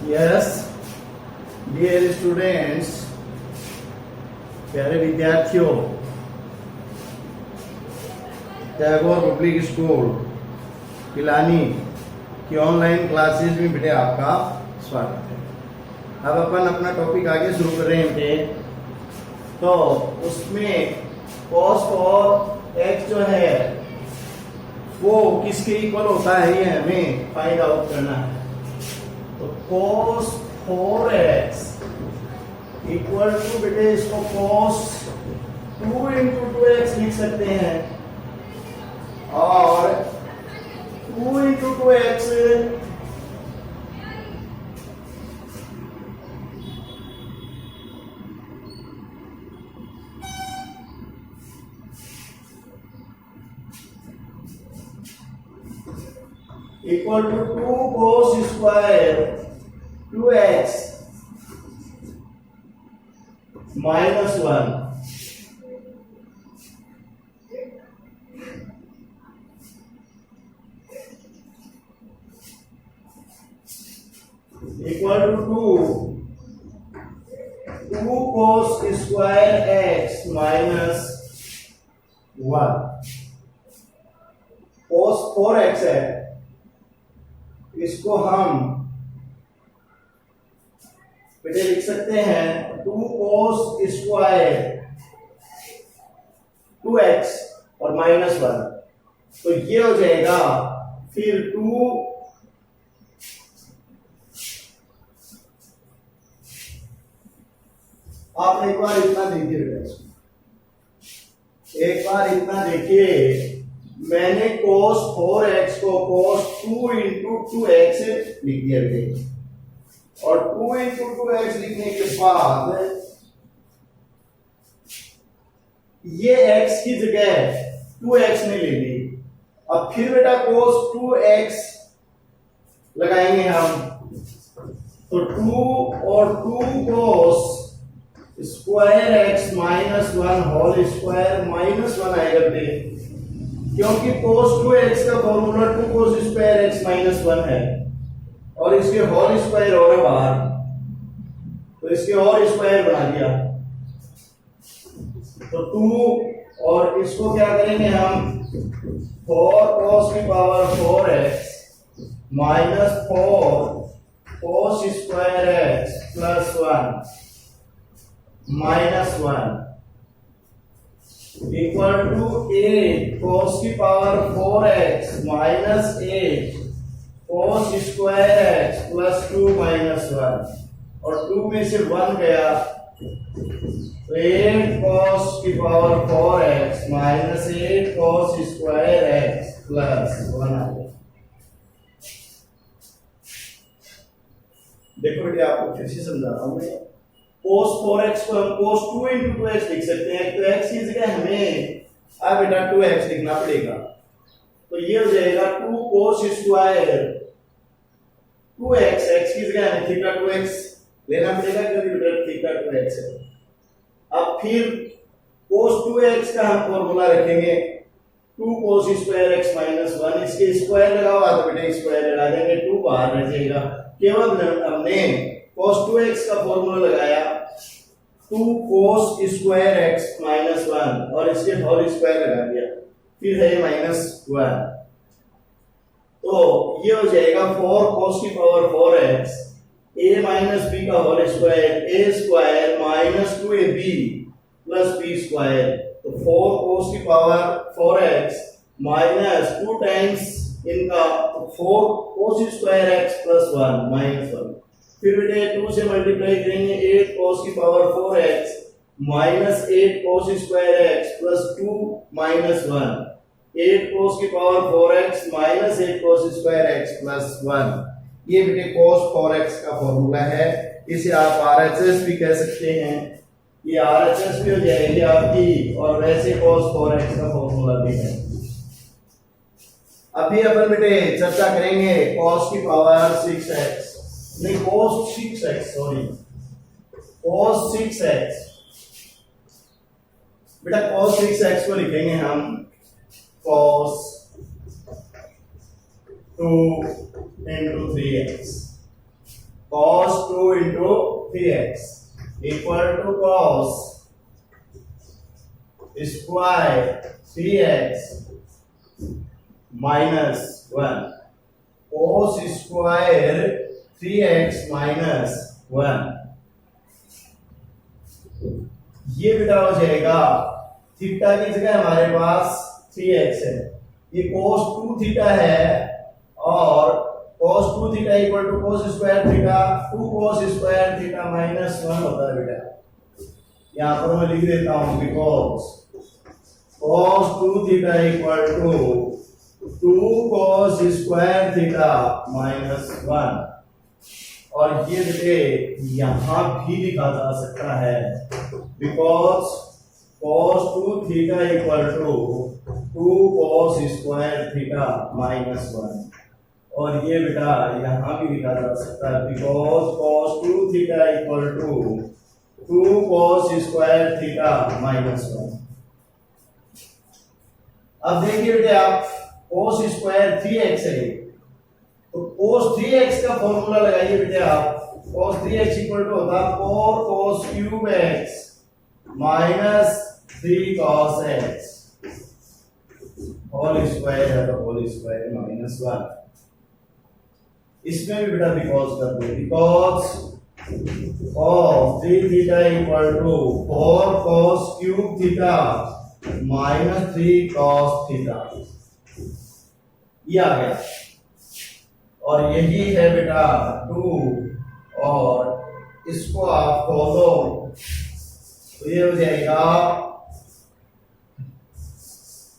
Yes dear students, प्यारे विद्यार्थियों, Tagore public school Pilani की ऑनलाइन क्लासेज में बेटे आपका स्वागत है। अब अपन अपना टॉपिक आगे शुरू कर रहे थे, तो उसमें cos फॉर x जो है वो किसके इक्वल होता है, ये हमें फाइंड आउट करना है। तो cos 4x इक्वल टू बेटे इसको cos 2 इंटू 2x लिख सकते हैं, और 2 into 2x equal to 2 cos square 2x minus 1 equal to 2 cos square x minus 1। cos 4x है, इसको हम बेटे लिख सकते हैं 2 cos स्क्वायर 2x और माइनस 1, तो ये हो जाएगा फिर 2 आप एक बार इतना देखिए बेटा, एक बार इतना देखिए, मैंने cos 4x को cos 2 इंटू 2x लिख दिया बेटे, और 2 इंटू 2x लिखने के बाद ये x की जगह 2x ने ले ली। अब फिर बेटा cos 2x लगाएंगे हम, तो 2 और 2 cos square x minus 1 whole square minus 1 आएगा बेटे, क्योंकि cos 2x का formula 2 cos square x minus 1 है, और इसके होल स्क्वायर हो रहा बाहर, तो इसके और स्क्वायर बना दिया, तो 2 और इसको क्या करेंगे हम 4 cos की power 4x minus 4 cos square x plus 1 minus 1 equal to 8 cos की power 4x minus 8 cos square x plus 2 minus 1, और 2 में से 1 गया, तो 8 cos की power 4x minus 8 cos square x plus 1 आ गया। देखो बेटे, आपको फिर से समझा रहा हूं मैं, cos 4x को हम cos 2 इंटू 2x लिख सकते हैं, तो x की जगह हमें अब बेटा 2x लिखना पड़ेगा, तो ये हो जाएगा 2 cos स्क्वायर 2x, x की जगह हमें थीटा 2x लेना पड़ेगा क्योंकि बेटा थीटा 2x है। अब फिर cos 2x का हम फॉर्मूला रखेंगे 2 cos स्क्वायर x माइनस 1, इसके स्क्वायर लगाओ तो बेटा स्क्वायर लगा देंगे, 2 बाहर रह जाएगा, केवल हमने cos 2x का फॉर्मूला लगाया 2 cos स्क्वायर x माइनस 1 और इसके होल स्क्वायर लगा दिया, फिर है माइनस 1, तो ये हो जाएगा 4 cos की power 4x a minus b का whole square a square minus 2ab plus b square, तो 4 cos की पावर 4x माइनस 2 टाइम्स इनका 4 cos square x plus 1 minus 1, फिर बेटे 2 से मल्टीप्लाई करेंगे 8 cos की power 4x minus 8 cos square x plus 2 minus 1, 8 cos की power 4x minus 8 cos square x plus 1, ये बेटे cos 4x का फॉर्मूला है। इसे आप RHS भी कह सकते हैं, ये RHS भी हो जाएगी आपकी, और वैसे cos 4x का फॉर्मूला भी है। अभी अपन बेटे चर्चा करेंगे cos की पावर 6x, नहीं cos 6x, sorry cos 6x, बेटा cos 6x को लिखेंगे हम cos 2 into 3x, cos 2 into 3x equal to cos square 3x minus 1, cos square 3x minus 1, ये बेटा हो जाएगा थीटा की जगह हमारे पास 3x है, ये cos 2 थीटा है और cos 2 theta equal to cos square theta 2 cos square theta minus 1 होता है बेटा। यहां पर मैं लिख देता हूं because cos 2 theta equal to 2 cos square theta minus 1, और ये बेटे यहां भी लिखा जा सकता है because cos 2 theta equal to 2 cos square theta minus 1, और ये बेटा यहां भी लिखा जा सकता है because cos 2 theta equal to 2 cos square theta minus 1। अब देखिए बेटे आप cos स्क्वायर 3x है, तो cos 3x का फॉर्मूला लगाइए बेटे आप। cos 3x इक्वल टू होता है 4 cos cube x minus 3 cos x whole square है, तो होल स्क्वायर माइनस 1। इसमें भी बेटा बिकॉज कर दो, because cos 3 theta equal to 4 cos cube theta minus 3 cos theta, ये आ गया, और यही है बेटा 2, और इसको आप खोलो तो ये हो जाएगा,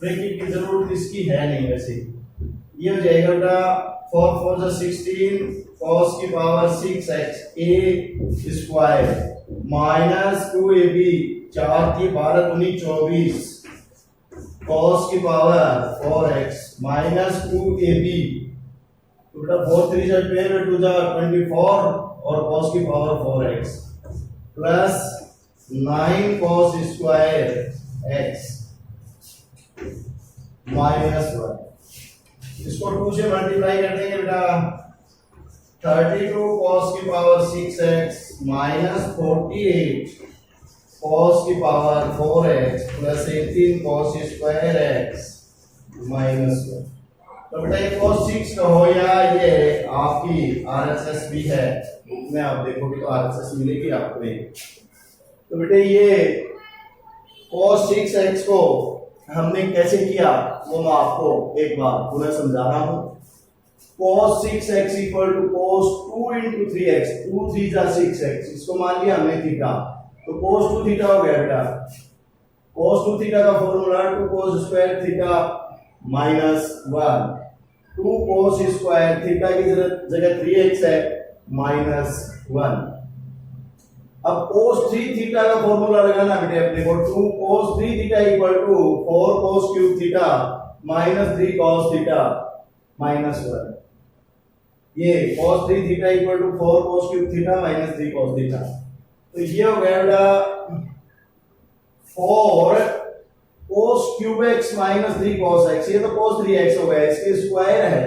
ब्रैकेट की जरूरत इसकी है नहीं वैसे, ये हो जाएगा बेटा 4 4 जा 16 cos की power 6x a square minus 2ab 4 की 12 दूनी 24 cos की पावर 4x माइनस 2ab, तो बेटा 4 3 जा 12 2 जा 24 और cos की power 4x plus 9 cos square x minus 1, इसको 2 से मल्टीप्लाई कर देंगे बेटा 32 cos की पावर 6x माइनस 48 cos की power 4x plus 18 cos square x minus 1। तो बेटा ये cos 6 का हो या ये आपकी RHS भी है, बुक में आप देखोगे तो RHS मिलेगी आपको। तो बेटे ये cos 6x को हमने कैसे किया वो मैं आपको एक बार पुनः समझा रहा हूं। cos 6x equal to cos 2 into 3x, 2 3 जा 6x, इसको मान लिया हमने थीटा, तो cos 2 थीटा हो गया बेटा। cos 2 थीटा का formula 2 cos square theta minus 1, 2 cos square theta की जगह 3x है माइनस 1। अब cos 3 थीटा का फॉर्मूला लगाना बेटे अपने को, 2 cos 3 theta equal to 4 cos cube theta minus 3 cos theta minus 1, ये cos 3 theta equal to 4 cos cube theta minus 3 cos theta, तो ये हो गया बेटा 4 cos cube x minus 3 cos x, ये तो cos 3x हो गया, इसके स्क्वायर है,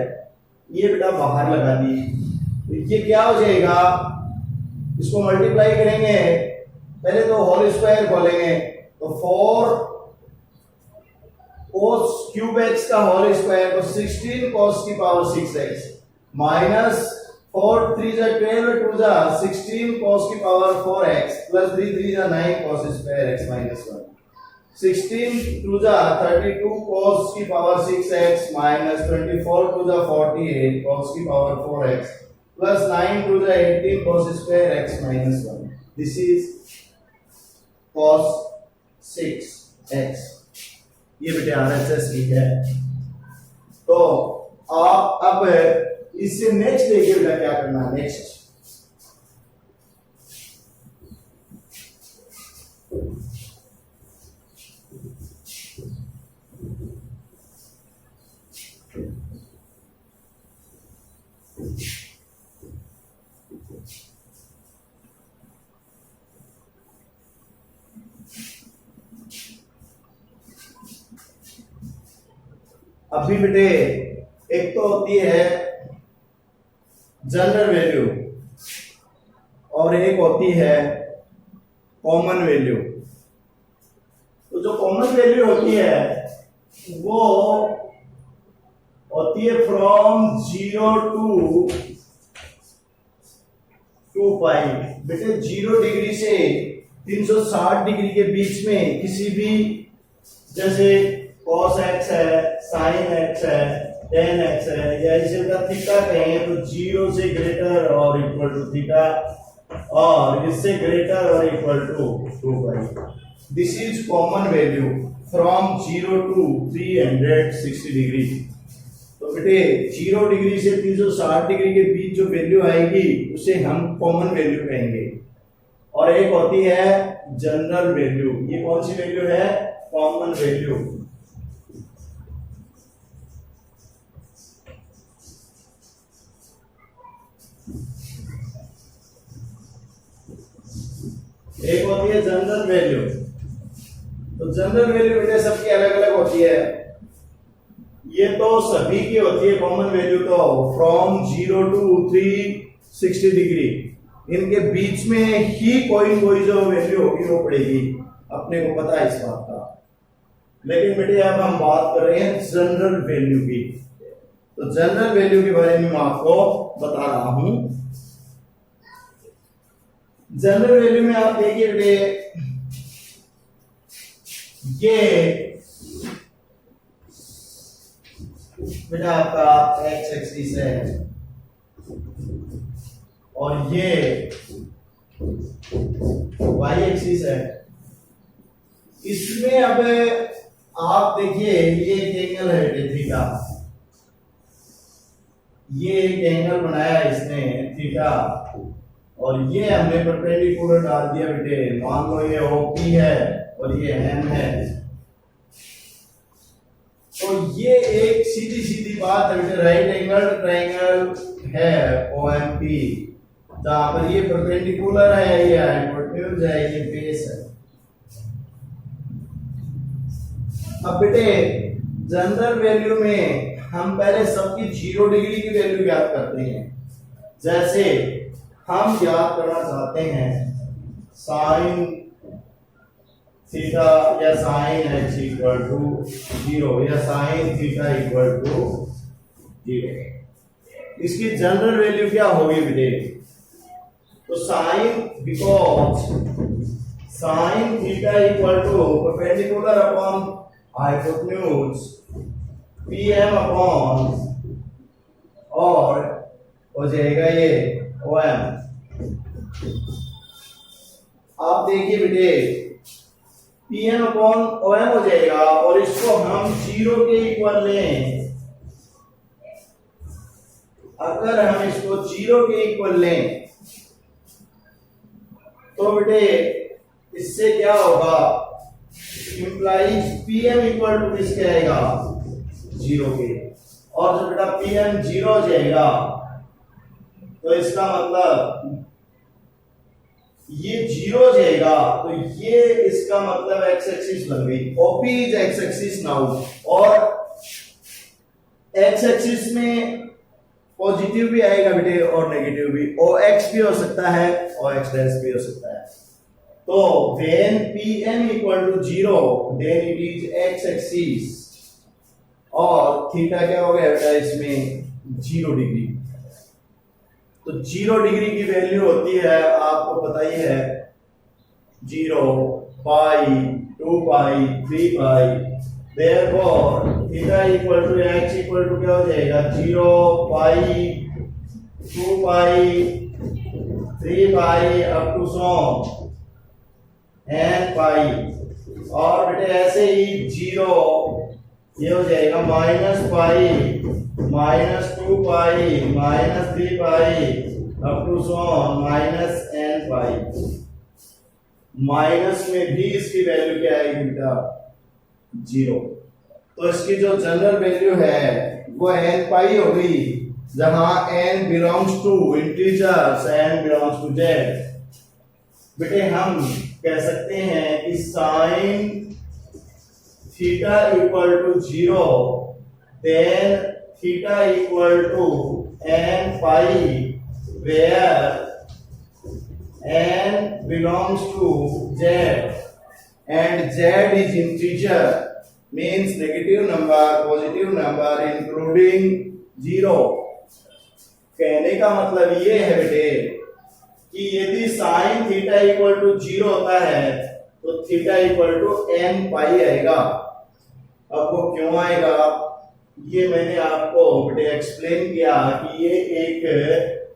ये बेटा बाहर लगा दी, तो ये क्या हो जाएगा, इसको मल्टीप्लाई करेंगे, पहले तो होल स्क्वायर खोलेंगे, तो 4 cos क्यूब x का होल स्क्वायर तो 16 cos की पावर 6x माइनस 4 3 जा 12 2 जा 16 cos की पावर 4x प्लस 3 3 जा 9 cos स्क्वायर x माइनस 1, 16 2 जा 32 cos की पावर 6x माइनस 24 2 जा 48 cos की power 4x plus 9 to the 18 cos square x minus 1. This is cos 6x. ये बेटे RHS की है। तो आप अब इससे नेक्स्ट देखिए बेटा क्या करना है। नेक्स्ट अभी बेटे एक तो होती है जनरल वैल्यू और एक होती है कॉमन वैल्यू। तो जो कॉमन वैल्यू होती है वो होती है फ्रॉम 0 टू 2 पाई। बेटे 0 डिग्री से 360 डिग्री के बीच में किसी भी, जैसे cos x है, sin x है, tan x है, या इसे थीटा कहें तो 0 से ग्रेटर और इक्वल टू थीटा और इससे ग्रेटर और equal to 2 pi. This is common value from 0 to 360 degree. तो बेटे 0 डिग्री से 360 डिग्री के बीच जो वैल्यू आएगी उसे हम कॉमन वैल्यू कहेंगे। और एक होती है जनरल वैल्यू। ये कौन सी वैल्यू है? Common value. एक होती है जनरल वैल्यू। तो जनरल वैल्यू बेटे सबकी अलग अलग होती है। ये तो सभी की होती है कॉमन वैल्यू, तो फ्रॉम 0 टू 360 डिग्री इनके बीच में ही कोई जो वैल्यू होगी वो पड़ेगी, अपने को पता है इस बात का। लेकिन बेटे अब हम बात कर रहे हैं जनरल वैल्यू की। तो जनरल वैल्यू के बारे में मैं आपको बता रहा हूं। जनरल वैल्यू में आप देखिए बेटे, ये बेटा आपका एक्स एक्सिस है और ये वाई एक्सिस है। इसमें अब आप देखिए ये एक एंगल है थीटा, ये एक एंगल बनाया इसने थीटा, और ये हमने परपेंडिकुलर डाल दिया बेटे। मान लो ये ओपी है और ये एम है। तो ये एक सीधी सीधी बात है बेटे, राइट एंगल ट्रायंगल है ओएमपी, जहां पर ये परपेंडिकुलर है, ये हाइपोटेन्यूज है, ये बेस है। अब बेटे जनरल वैल्यू में हम पहले सबकी 0 डिग्री की वैल्यू ज्ञात करते हैं। जैसे हम ज्ञात करना चाहते हैं साइन थीटा या साइन एक्स इक्वल टू 0 या साइन थीटा इक्वल टू 0। इसकी जनरल वैल्यू क्या होगी बेटे? तो sine, because sine theta equal to perpendicular upon hypotenuse PM upon और हो जाएगा ये ओएम। आप देखिए बेटे पीएम अपॉन ओएम हो जाएगा और इसको हम 0 के इक्वल लें। अगर हम इसको 0 के इक्वल लें तो बेटे इससे क्या होगा? इंप्लाइज पीएम इक्वल टू किसके आएगा? 0 के। और जब बेटा पीएम 0 हो जाएगा तो इसका मतलब ये 0 हो जाएगा, तो ये इसका मतलब एक्स एक्सिस बन गई। OP is x axis now, और एक्स एक्सिस में पॉजिटिव भी आएगा बेटे और नेगेटिव भी। ओ एक्स भी हो सकता है, ओ एक्स डैश भी हो सकता है। तो when pm equal to 0 then it is x axis और थीटा क्या हो गया बेटा इसमें 0 डिग्री। तो 0 डिग्री की वैल्यू होती है, आपको पता ही है, 0 pi 2 pi 3 pi. Therefore theta equal to x equal to क्या हो जाएगा? 0 pi 2 pi 3 pi up to so n pi. और बेटे ऐसे ही 0 ये हो जाएगा minus pi minus 2 pi minus 3 pi up to so minus n pi. Minus में भी इसकी वैल्यू क्या आएगी बेटा? 0। तो इसकी जो जनरल वैल्यू है वो एन पाई हो गई, जहां n belongs to integers, n belongs to Z. बेटे हम कह सकते हैं कि sine theta equal to 0 then theta equal to n pi, where n belongs to z and z is integer means negative number, positive number including 0। कहने का मतलब ये है बेटे कि यदि साइन थीटा इक्वल टू 0 होता है तो थीटा इक्वल टू n पाई आएगा। अब वो क्यों आएगा ये मैंने आपको बेटे एक्सप्लेन किया कि ये एक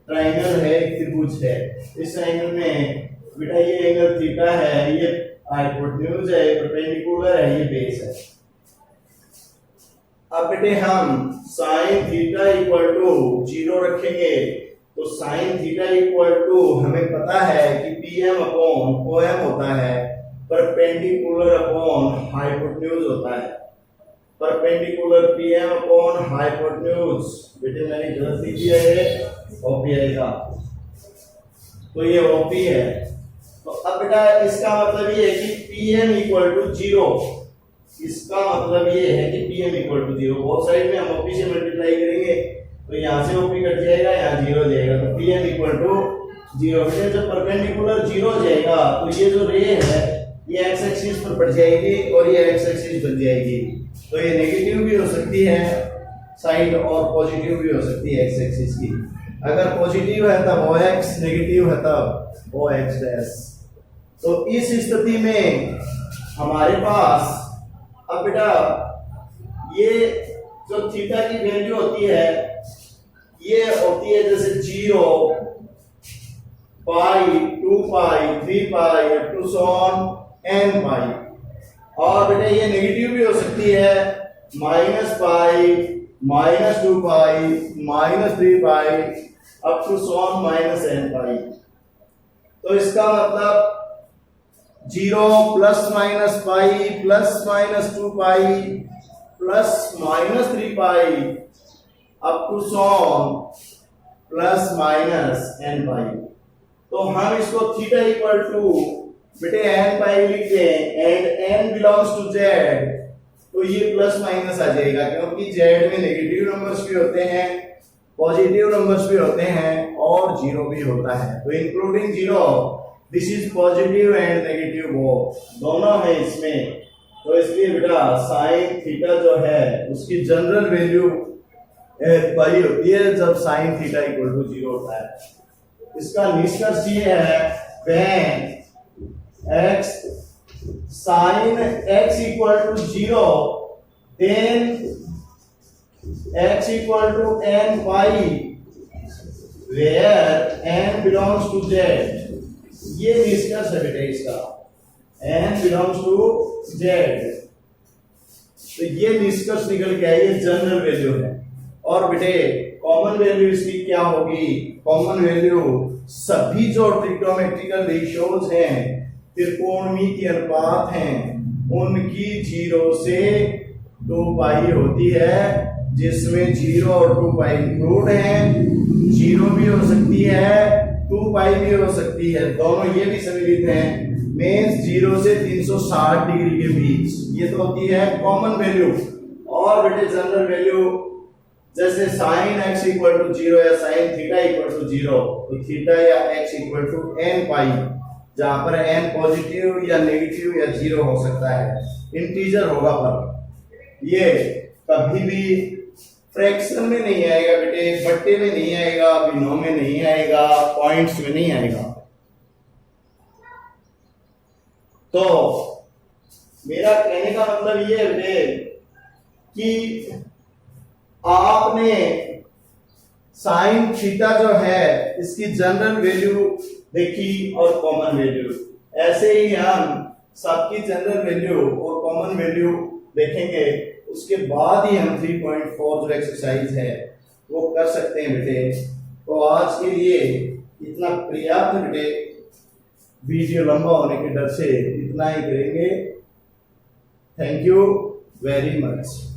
ट्रायंगल है, एक त्रिभुज है। इस ट्रायंगल में बेटा ये एंगल थीटा है, ये हाइपोटेन्यूज है, परपेंडिकुलर है, ये बेस है। अब बेटे हम साइन थीटा इक्वल टू 0 रखेंगे तो साइन थीटा इक्वल टू हमें पता है कि pm अपॉन OM होता है, परपेंडिकुलर अपॉन हाइपोटेन्यूज होता है। परपेंडिकुलर pm अपॉन हाइपोटेन्यूज बेटे मैंने गलत लिख दिया है, OP आएगा तो ये OP है। तो अब बेटा इसका मतलब ये है कि pm इक्वल टू 0, इसका मतलब ये है कि pm इक्वल टू 0। बहुत साइड में हम OP से मल्टीप्लाई करेंगे तो यहाँ से OP कट जाएगा, यहाँ 0 जाएगा तो pm इक्वल टू 0। बेटे जब परपेंडिकुलर 0 जाएगा तो ये जो रे है ये x एक्सिस पर पड़ जाएगी और ये x एक्सिस बन जाएगी। तो ये नेगेटिव भी हो सकती है साइड और पॉजिटिव भी हो सकती है x एक्सिस की। अगर पॉजिटिव है तब OX, नेगेटिव है तब OX डैश। तो इस स्थिति में हमारे पास अब बेटा ये जो थीटा की वैल्यू होती है ये होती है जैसे 0, pi, 2 pi, 3 pi up to so on n pi. और बेटा ये नेगेटिव भी हो सकती है minus pi, minus 2 pi, minus 3 pi up to so on minus n pi. तो इसका मतलब 0 plus minus pi plus minus 2 pi plus minus 3 pi up to so on plus minus n pi. तो हम इसको थीटा इक्वल टू बेटे n pi लिखते हैं and n belongs to z, तो ये प्लस माइनस आ जाएगा क्योंकि z में नेगेटिव नंबर्स भी होते हैं, पॉजिटिव नंबर्स भी होते हैं और 0 भी होता है। तो including 0 this is positive and negative दोनों है इसमें। तो इसलिए बेटा साइन थीटा जो है उसकी जनरल वैल्यू पाई होती है जब साइन थीटा इक्वल टू 0 होता है। इसका निष्कर्ष ये है when x sin x equal to 0 then x equal to n pi where n belongs to z। ये निष्कर्ष है बेटे इसका, n belongs to z। तो ये निष्कर्ष निकल के आया, ये जनरल वैल्यू है। और बेटे कॉमन वैल्यू इसकी क्या होगी? कॉमन वैल्यू सभी जो ट्रिग्नोमेट्रिकल रेशियोज हैं, त्रिकोणमितीय अनुपात हैं, उनकी 0 से 2 पाई होती है, जिसमें 0 और 2 पाई इंक्लूड हैं। 0 भी हो सकती है, 2 पाई भी हो सकती है, दोनों ये भी सम्मिलित हैं। मींस 0 से 360 डिग्री के बीच, ये तो होती है कॉमन वैल्यू। और बेटे जनरल वैल्यू जैसे साइन x इक्वल टू 0 या साइन थीटा इक्वल टू 0, तो थीटा या x इक्वल टू n पाई, जहां पर n पॉजिटिव या नेगेटिव या 0 हो सकता है, इंटीजर होगा पर ये कभी भी फ्रैक्शन में नहीं आएगा बेटे, बट्टे में नहीं आएगा, बिनों में नहीं आएगा, पॉइंट्स में नहीं आएगा। तो मेरा कहने का मतलब ये है बेटे कि आपने साइन थीटा जो है इसकी जनरल वैल्यू देखी और कॉमन वैल्यू, ऐसे ही हम सबकी जनरल वैल्यू और कॉमन वैल्यू देखेंगे, उसके बाद ही हम 3.4 जो एक्सरसाइज है वो कर सकते हैं बेटे। तो आज के लिए इतना पर्याप्त बेटे, वीडियो लंबा होने के डर से इतना ही करेंगे। Thank you very much.